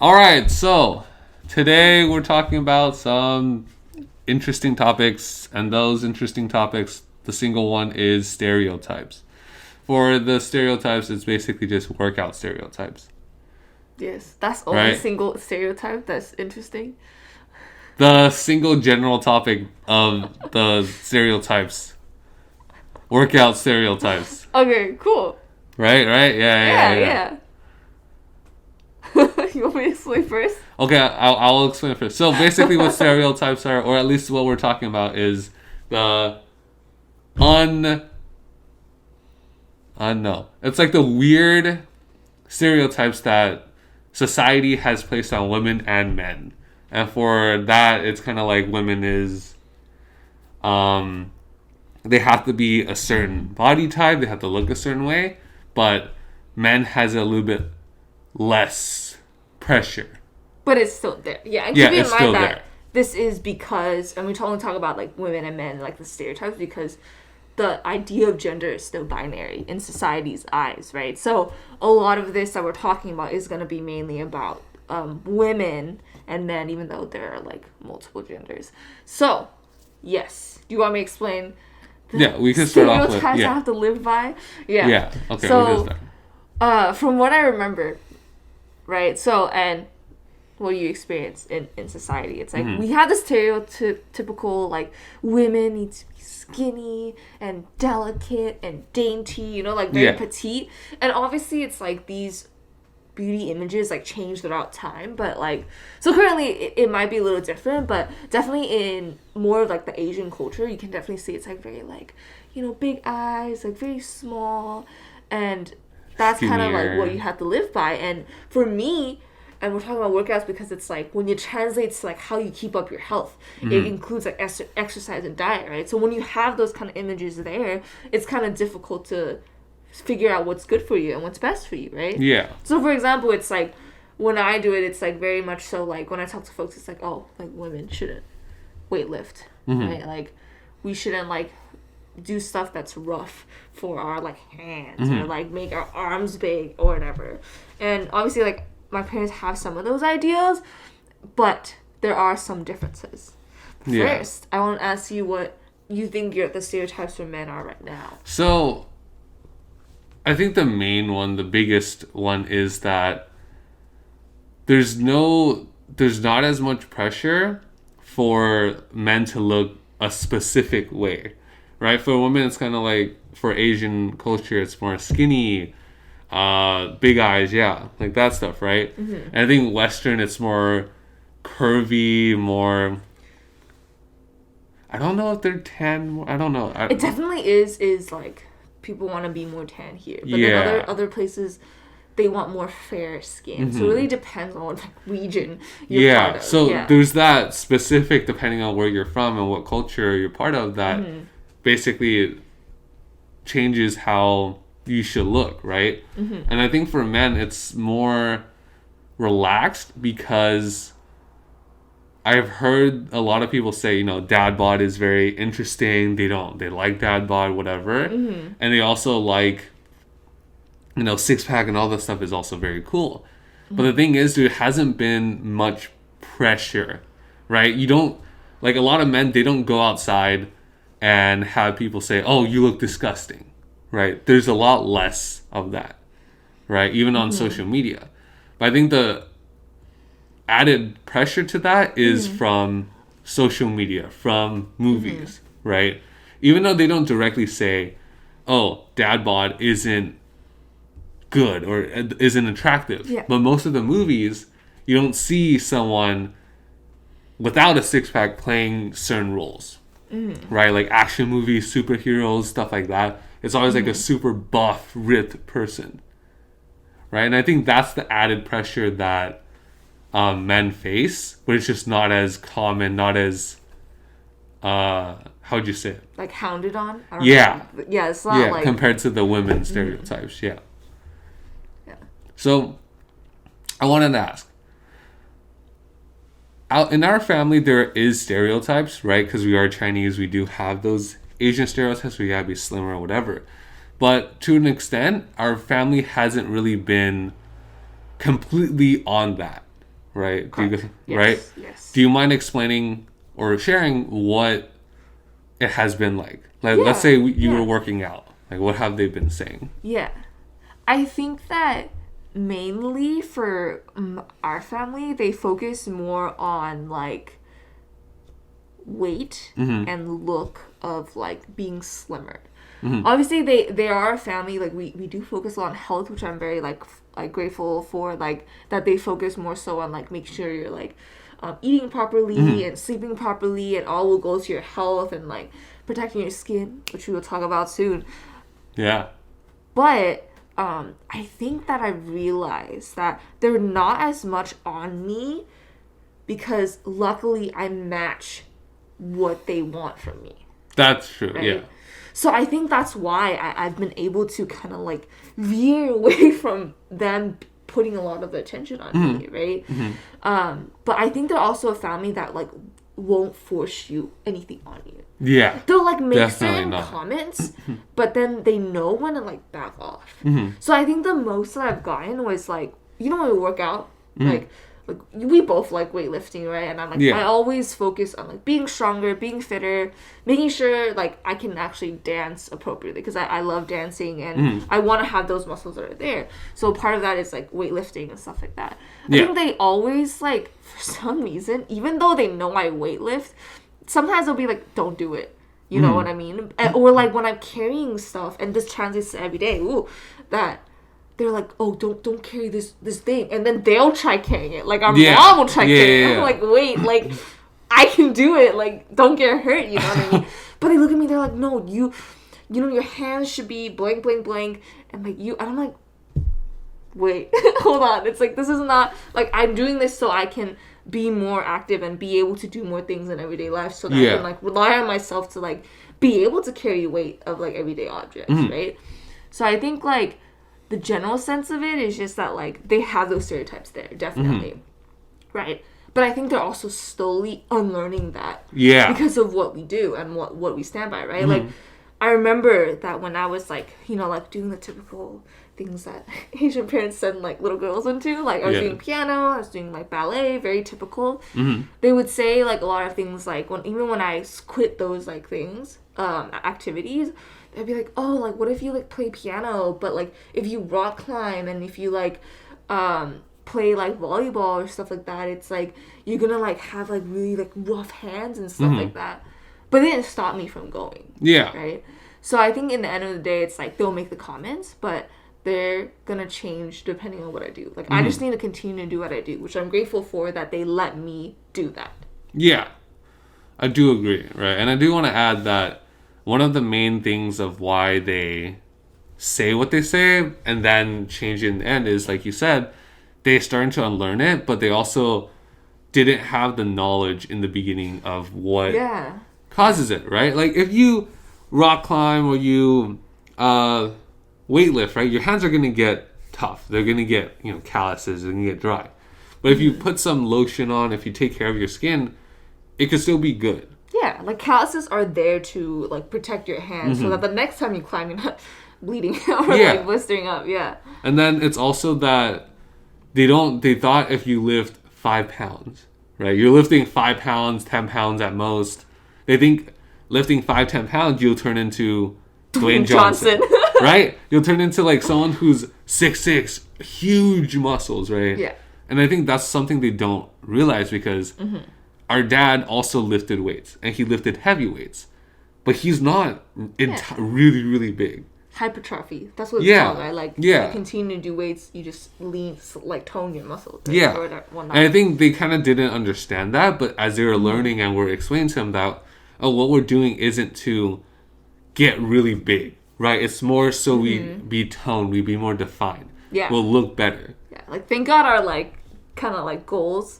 All right, so today we're talking about some interesting topics, and those interesting topics, the single one is stereotypes. For the stereotypes, it's basically just workout stereotypes, Yes, that's only right? single stereotype that's interesting. The single general topic of the stereotypes, workout stereotypes, Okay, cool. right? Yeah, Yeah. yeah. You want me to explain first? Okay, I'll explain first. So basically, what stereotypes are, or at least what we're talking about, is the un no. It's like the weird stereotypes that society has placed on women and men. And for that, it's kind of like women is, they have to be a certain body type, they have to look a certain way, but men has a little bit less pressure. But it's still there. Yeah, and Yeah, keep in it's still mind that there. this is because, and we only talk about like women and men, like the stereotypes, because the idea of gender is still binary in society's eyes, right? So a lot of this that we're talking about is going to be mainly about women and men, even though there are like multiple genders. So, yes, do you want me to explain Yeah, we can start off with stereotypes I yeah, have to live by? Yeah. yeah. Okay, we can So, start. from what I remember, right? So, and what you experience in society. It's like we have this stereotypical like women need to be skinny and delicate and dainty, like very Yeah. petite. And obviously it's like these beauty images like change throughout time, but like so currently it might be a little different, but definitely in more of like the Asian culture you can definitely see it's like very like big eyes, like very small, and that's kind of like Skinnier. what you have to live by. And for me, and we're talking about workouts because it's like when you translate to like how you keep up your health, it includes like exercise and diet, right? So when you have those kind of images there, it's kind of difficult to figure out what's good for you and what's best for you, right? Yeah. So for example, it's like when I do it, it's like very much so like when I talk to folks, it's like, oh, like women shouldn't weightlift, right? Like we shouldn't like do stuff that's rough for our like hands or like make our arms big or whatever. And obviously like my parents have some of those ideas, but there are some differences. Yeah. First, I want to ask you what you think the stereotypes for men are right now. So, I think the main one, the biggest one, is that there's not as much pressure for men to look a specific way, right? For women, it's kind of like, for Asian culture, it's more skinny, big eyes, yeah, like that stuff, right? And I think Western, it's more curvy, more. I don't know if they're tan. I don't know. It definitely is like people want to be more tan here, but Yeah. then other places they want more fair skin. So it really depends on what like, region you're part Yeah, of. so Yeah. there's that specific depending on where you're from and what culture you're part of that basically changes how you should look, right? And I think for men it's more relaxed because I've heard a lot of people say, dad bod is very interesting. They like dad bod, whatever. And they also like, six pack and all that stuff is also very cool. But the thing is, there hasn't been much pressure, right? You don't, like a lot of men, they don't go outside and have people say, oh, you look disgusting, right? There's a lot less of that, right? Even on social media. But I think the added pressure to that is from social media, from movies, right? Even though they don't directly say, oh, dad bod isn't good or isn't attractive. Yeah. But most of the movies, you don't see someone without a six-pack playing certain roles, right? Like action movies, superheroes, stuff like that. It's always like a super buff, ripped person, right? And I think that's the added pressure that men face, but it's just not as common, not as how'd you say it? Like hounded on. I don't Yeah. know. Yeah, it's not like compared to the women stereotypes. Yeah. yeah. So I wanted to ask, in our family there is stereotypes, right? Because we are Chinese, we do have those Asian stereotypes. We gotta be slimmer or whatever. But to an extent, our family hasn't really been completely on that, right? Correct. Yes. Right? Yes. Do you mind explaining or sharing what it has been like? Like, Yeah. let's say you were working out. Like, what have they been saying? Yeah. I think that mainly for our family, they focus more on like weight and look of like being slimmer. Obviously they are a family, like we do focus on health, which I'm very like grateful for, like that they focus more so on like make sure you're like eating properly and sleeping properly, and all will go to your health and like protecting your skin, which we will talk about soon. Yeah. But I think that I realized that they're not as much on me because luckily I match what they want from me. That's true, right? yeah. So I think that's why I've been able to kind of like veer away from them putting a lot of attention on me, right? But I think they're also a family that like won't force you anything on you. Yeah. They'll like make definitely certain not. comments, but then they know when to like back off. So I think the most that I've gotten was like, you know, when we work out, like we both like weightlifting, right? And I'm like, I always focus on like being stronger, being fitter, making sure like I can actually dance appropriately, because I love dancing and I want to have those muscles that are there. So part of that is like weightlifting and stuff like that. I think they always like, for some reason, even though they know I weightlift, sometimes they'll be like, don't do it. You know what I mean? Or like when I'm carrying stuff, and this translates to every day, that they're like, oh, don't carry this thing. And then they'll try carrying it. Like our mom will try carrying it. I'm like, wait, like I can do it. Like, don't get hurt, you know what I mean? But they look at me, they're like, no, you know, your hands should be blank, blank, blank. And like and I'm like, wait, hold on. It's like, this is not, like, I'm doing this so I can be more active and be able to do more things in everyday life, so that I can like rely on myself to like be able to carry weight of like everyday objects, right? So I think like the general sense of it is just that like they have those stereotypes there, definitely, right? But I think they're also slowly unlearning that, because of what we do and what we stand by, right? Like I remember that when I was like, you know, like doing the typical things that Asian parents send like little girls into, like I was doing piano, I was doing like ballet, very typical. They would say like a lot of things, like even when I quit those like things, activities, they'd be like, oh, like what if you like play piano, but like if you rock climb and if you like play like volleyball or stuff like that, it's like you're gonna like have like really like rough hands and stuff like that. But it didn't stop me from going. Right? So I think in the end of the day, it's like they'll make the comments, but they're gonna change depending on what I do. Like I just need to continue to do what I do, which I'm grateful for that they let me do that. Yeah, I do agree, right? And I do want to add that one of the main things of why they say what they say and then change it in the end is, like you said, they're starting to unlearn it, but they also didn't have the knowledge in the beginning of what causes it, right? Like if you rock climb or you weightlift, right, your hands are going to get tough. They're going to get, you know, calluses. They're going to get dry. But if you put some lotion on, if you take care of your skin, it could still be good. Yeah, like calluses are there to like protect your hands so that the next time you climb, you're not bleeding or like blistering up. Yeah. And then it's also that they thought if you lift 5 pounds, right, you're lifting 5 pounds, 10 pounds at most. They think lifting 5, 10 pounds, you'll turn into Dwayne Johnson. Right? You'll turn into like someone who's 6'6", huge muscles, right? Yeah. And I think that's something they don't realize, because our dad also lifted weights, and he lifted heavy weights, but he's not really, really big. Hypertrophy. That's what it's called, right? Like, you continue to do weights, you just like tone your muscles. Right? Yeah. And I think they kind of didn't understand that, but as they were learning and we're explaining to them that, oh, what we're doing isn't to get really big, right? It's more so we be toned, we be more defined. Yeah. We'll look better. Yeah. Like, thank God our, like, kind of, like, goals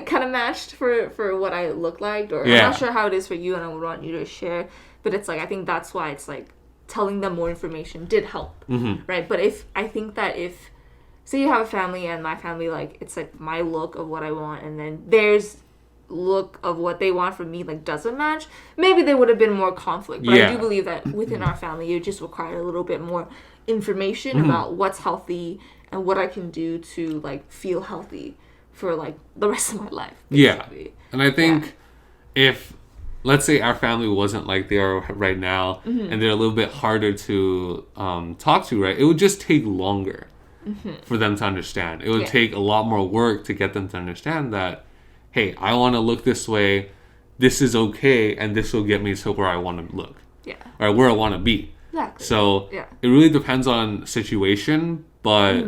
kind of matched for what I look like. Or I'm not sure how it is for you, and I would want you to share. But it's, like, I think that's why it's, like, telling them more information did help, right? But I think that if, say you have a family and my family, like, it's, like, my look of what I want, and then there's look of what they want from me like doesn't match, maybe there would have been more conflict. But I do believe that within our family you just require a little bit more information about what's healthy and what I can do to like feel healthy for like the rest of my life. Basically. Yeah. And I think if, let's say our family wasn't like they are right now, and they're a little bit harder to talk to, right? It would just take longer for them to understand. It would take a lot more work to get them to understand that, hey, I want to look this way. This is okay, and this will get me to where I want to look. Yeah. Or where I want to be. Exactly. So it really depends on situation, but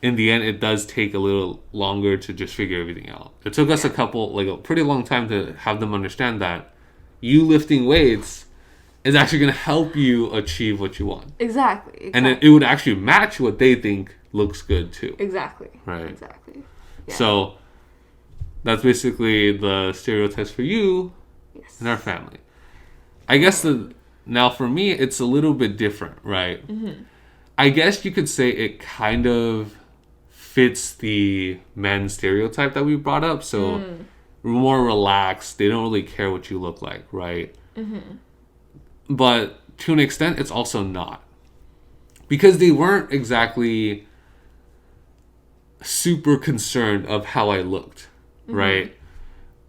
in the end, it does take a little longer to just figure everything out. It took us a pretty long time to have them understand that you lifting weights is actually going to help you achieve what you want. Exactly. And it would actually match what they think looks good too. Exactly. Right. Exactly. Yeah. So that's basically the stereotypes for you and our family. I guess now for me, it's a little bit different, right? I guess you could say it kind of fits the men stereotype that we brought up. So more relaxed. They don't really care what you look like, right? But to an extent, it's also not. Because they weren't exactly super concerned of how I looked, right?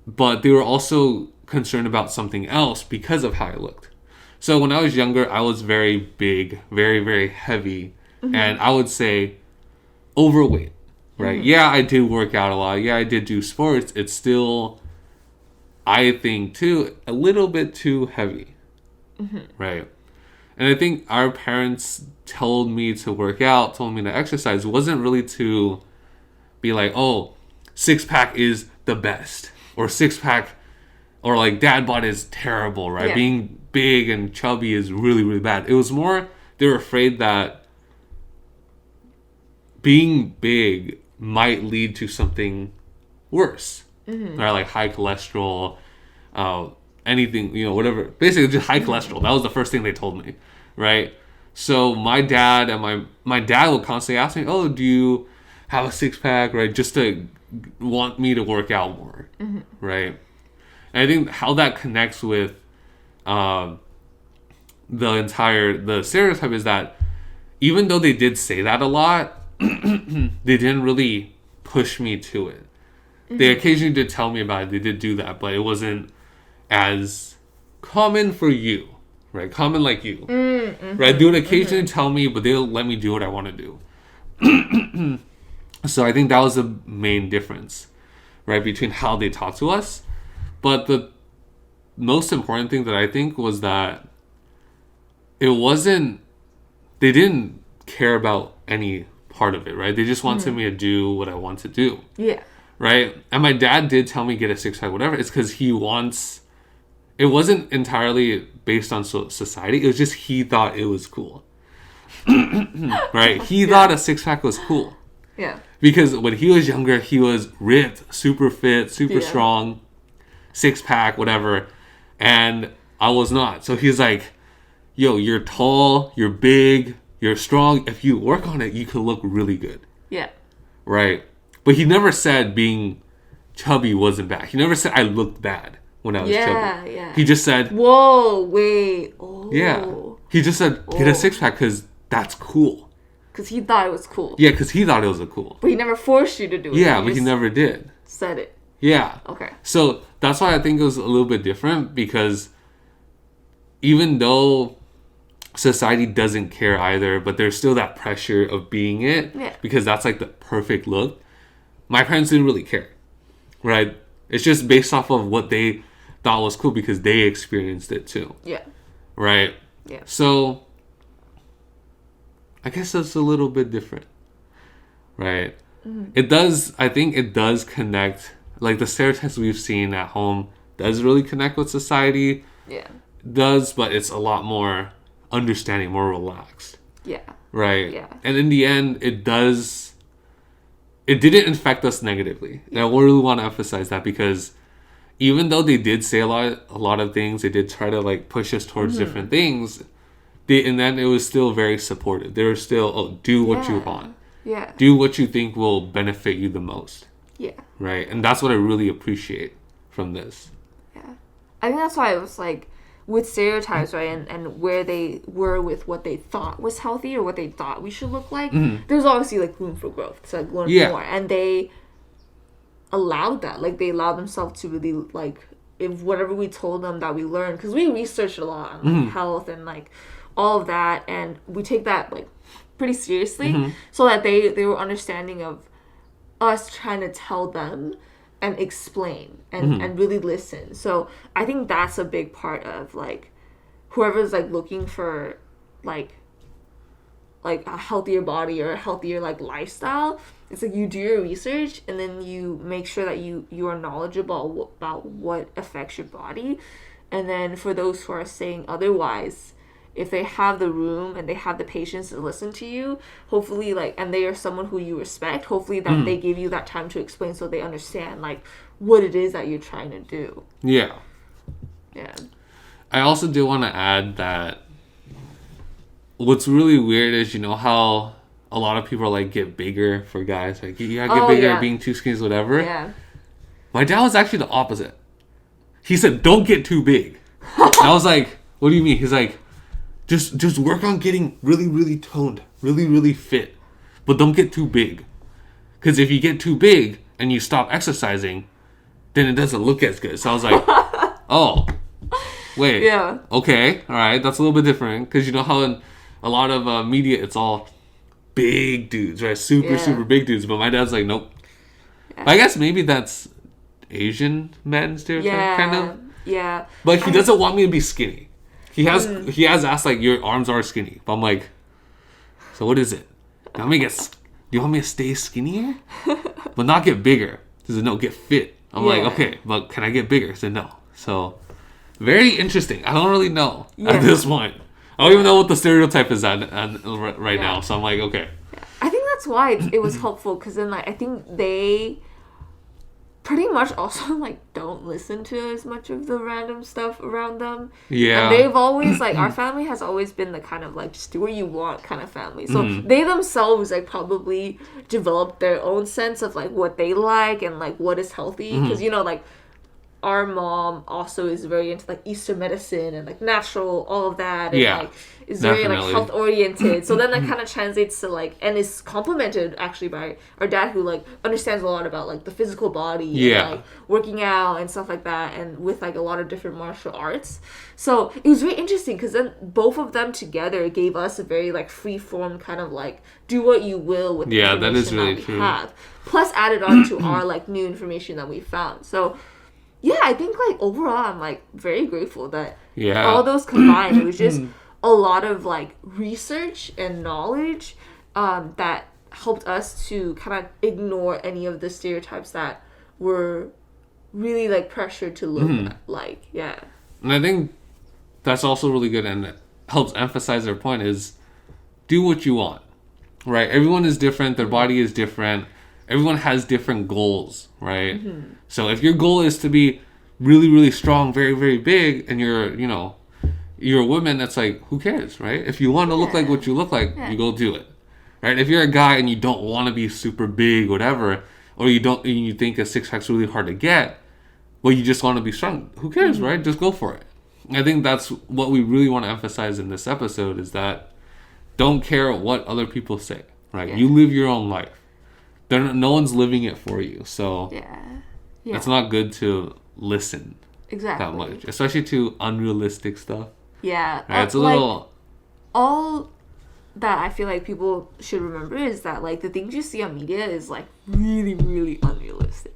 But they were also concerned about something else because of how I looked. So when I was younger, I was very big, very, very heavy, and I would say overweight, right? Yeah, I did work out a lot. Yeah, I did do sports. It's still, I think, too, a little bit too heavy, right? And I think our parents told me to work out, told me to exercise, wasn't really to be like, oh, six-pack is the best, or six-pack, or like dad bod is terrible, right? Being big and chubby is really, really bad. It was more, they were afraid that being big might lead to something worse, right? Like high cholesterol, anything, whatever. Basically, just high cholesterol. That was the first thing they told me, right? So my dad and my dad would constantly ask me, oh, do you have a six-pack, right? Just to want me to work out more, right? And I think how that connects with the stereotype is that even though they did say that a lot, they didn't really push me to it. They occasionally did tell me about it. They did do that, but it wasn't as common for you, right? Common like you, right? They would occasionally tell me, but they'll let me do what I want to do. So I think that was the main difference, right, between how they talk to us. But the most important thing that I think was that they didn't care about any part of it, right? They just wanted me to do what I want to do. Yeah. Right? And my dad did tell me get a six-pack, whatever. It's because it wasn't entirely based on society. It was just he thought it was cool. Right? He thought a six-pack was cool. Yeah. Because when he was younger, he was ripped, super fit, super strong, six-pack, whatever. And I was not. So he's like, yo, you're tall, you're big, you're strong. If you work on it, you could look really good. Yeah. Right? But he never said being chubby wasn't bad. He never said I looked bad when I was chubby. Yeah. He just said, whoa, wait. Oh. Yeah. He just said, get a six-pack because that's cool. Because he thought it was cool. Yeah, because he thought it was cool. But he never forced you to do it. Yeah, but he never did. Said it. Yeah. Okay. So that's why I think it was a little bit different, because even though society doesn't care either, but there's still that pressure of being it, because that's like the perfect look. My parents didn't really care, right? It's just based off of what they thought was cool because they experienced it too. Yeah. Right? Yeah. So I guess that's a little bit different, right? I think it does connect, like the stereotypes we've seen at home does really connect with society. Yeah. Does, but it's a lot more understanding, more relaxed. Yeah. Right? Yeah. And in the end, it didn't infect us negatively. And I really want to emphasize that, because even though they did say a lot of things, they did try to like push us towards different things, and then it was still very supportive. They were still, do what you want. Yeah. Do what you think will benefit you the most. Yeah. Right? And that's what I really appreciate from this. Yeah. I think that's why it was like, with stereotypes, right, and where they were with what they thought was healthy or what they thought we should look like, there's obviously like room for growth to like learn more. And they allowed that. Like, they allowed themselves to really, like, if whatever we told them that we learned, because we researched a lot on like, health and like all of that, and we take that like pretty seriously, so that they were understanding of us trying to tell them and explain and really listen. So I think that's a big part of like whoever's like looking for like a healthier body or a healthier like lifestyle. It's like you do your research and then you make sure that you are knowledgeable about what affects your body. And then for those who are saying otherwise, if they have the room and they have the patience to listen to you, hopefully like, and they are someone who you respect, hopefully that they give you that time to explain so they understand like what it is that you're trying to do. Yeah. Yeah. I also do want to add that what's really weird is, you know, how a lot of people like get bigger for guys. Like, you gotta get bigger, being too skinny is whatever. Yeah. My dad was actually the opposite. He said, don't get too big. And I was like, what do you mean? He's like, just work on getting really, really toned, really, really fit. But don't get too big. Because if you get too big and you stop exercising, then it doesn't look as good. So I was like, oh, wait. Yeah. Okay, all right. That's a little bit different. Because you know how in a lot of media, it's all big dudes, right? Super big dudes. But my dad's like, nope. Yeah. I guess maybe that's Asian men stereotype, kind of. Yeah. But he doesn't want me to be skinny. He has asked like, your arms are skinny. But I'm like, so what is it? Do you want me to stay skinnier? But not get bigger? He said, no, get fit. I'm like, okay, but can I get bigger? He said, no. So very interesting. I don't really know at this point. I don't even know what the stereotype is right now. So I'm like, okay. I think that's why it was helpful, because then like I think they pretty much also like don't listen to as much of the random stuff around them. Yeah. And they've always like, our family has always been the kind of like just do what you want kind of family. So they themselves like probably developed their own sense of like what they like and like what is healthy. Because you know like our mom also is very into like Eastern medicine and like natural, all of that, and like is very like health oriented. So then that kind of translates to like, and is complemented actually by our dad, who like understands a lot about like the physical body and like working out and stuff like that, and with like a lot of different martial arts. So it was very interesting because then both of them together gave us a very like free form kind of like do what you will with the information that is really that we have, plus added on to our like new information that we found. So yeah, I think like overall I'm like very grateful that all those combined, it was just a lot of like research and knowledge that helped us to kind of ignore any of the stereotypes that were really like pressured to look like. Yeah. And I think that's also really good, and it helps emphasize their point is do what you want, right? Everyone is different. Their body is different. Everyone has different goals, right? So if your goal is to be really, really strong, very, very big, and you're a woman, that's like, who cares, right? If you want to look like what you look like, you go do it, right? If you're a guy and you don't want to be super big, whatever, or you think a six-pack's really hard to get, but you just want to be strong, who cares, right? Just go for it. I think that's what we really want to emphasize in this episode, is that don't care what other people say, right? You live your own life. No one's living it for you, so it's not good to listen that much, especially to unrealistic stuff. Yeah, right? It's a little. Like, all that I feel like people should remember is that like the things you see on media is like really, really unrealistic,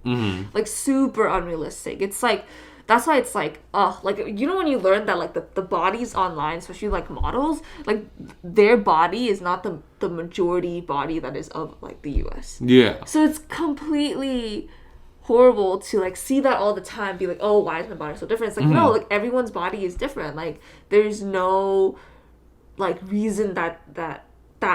like super unrealistic. It's like that's why it's like like you know when you learn that like the bodies online, especially like models, like their body is not the majority body that is of like the US. Yeah. So it's completely horrible to like see that all the time, be like, oh, why is my body so different? It's like no, like everyone's body is different. Like there's no like reason that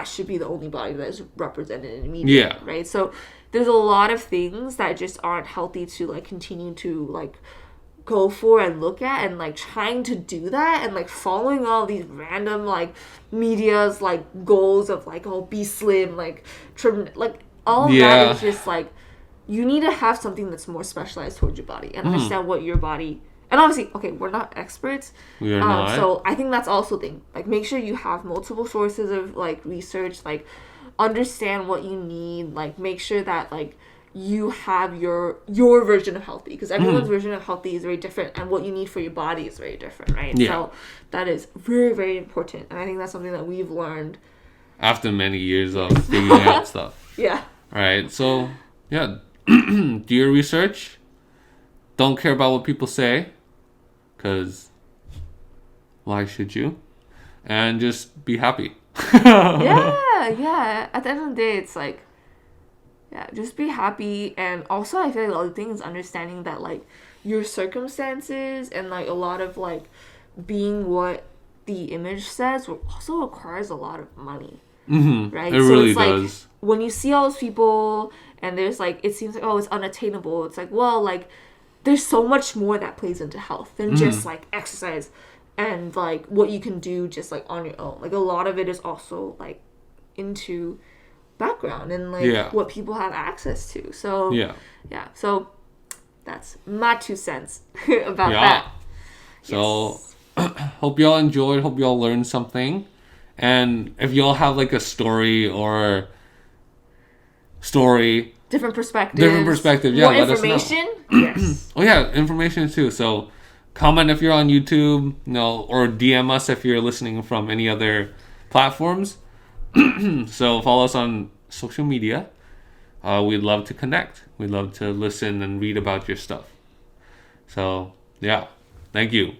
should be the only body that is represented in the media. Yeah. Right. So there's a lot of things that just aren't healthy to like continue to like go for and look at, and like trying to do that and like following all these random like media's like goals of like, oh, be slim, like trim, like all of that is just like, you need to have something that's more specialized towards your body and understand what your body, and obviously, okay, we're not experts. We are not. So I think that's also the thing. Like make sure you have multiple sources of like research, like understand what you need, like make sure that like you have your version of healthy, because everyone's version of healthy is very different, and what you need for your body is very different, right? Yeah. So that is very, very important, and I think that's something that we've learned after many years of figuring out stuff. Yeah. All right. So yeah, do your research. Don't care about what people say, because why should you? And just be happy. Yeah. At the end of the day, it's like, yeah, just be happy. And also, I feel like the other thing is understanding that, like, your circumstances and, like, a lot of, like, being what the image says also requires a lot of money. Mm-hmm. Right? It So really it's like, does. when you see all those people and there's, like, it seems like, oh, it's unattainable. It's like, well, like, there's so much more that plays into health than just, like, exercise and, like, what you can do just, like, on your own. Like, a lot of it is also, like, into background and, like, what people have access to. So, yeah. So, that's my 2 cents about that. So, hope y'all enjoyed. Hope y'all learned something. And if y'all have, like, a story different perspective. Yeah, more let us know. Information. Yes. Oh yeah, information too. So comment if you're on YouTube, or DM us if you're listening from any other platforms. So follow us on social media. We'd love to connect. We'd love to listen and read about your stuff. So yeah, thank you.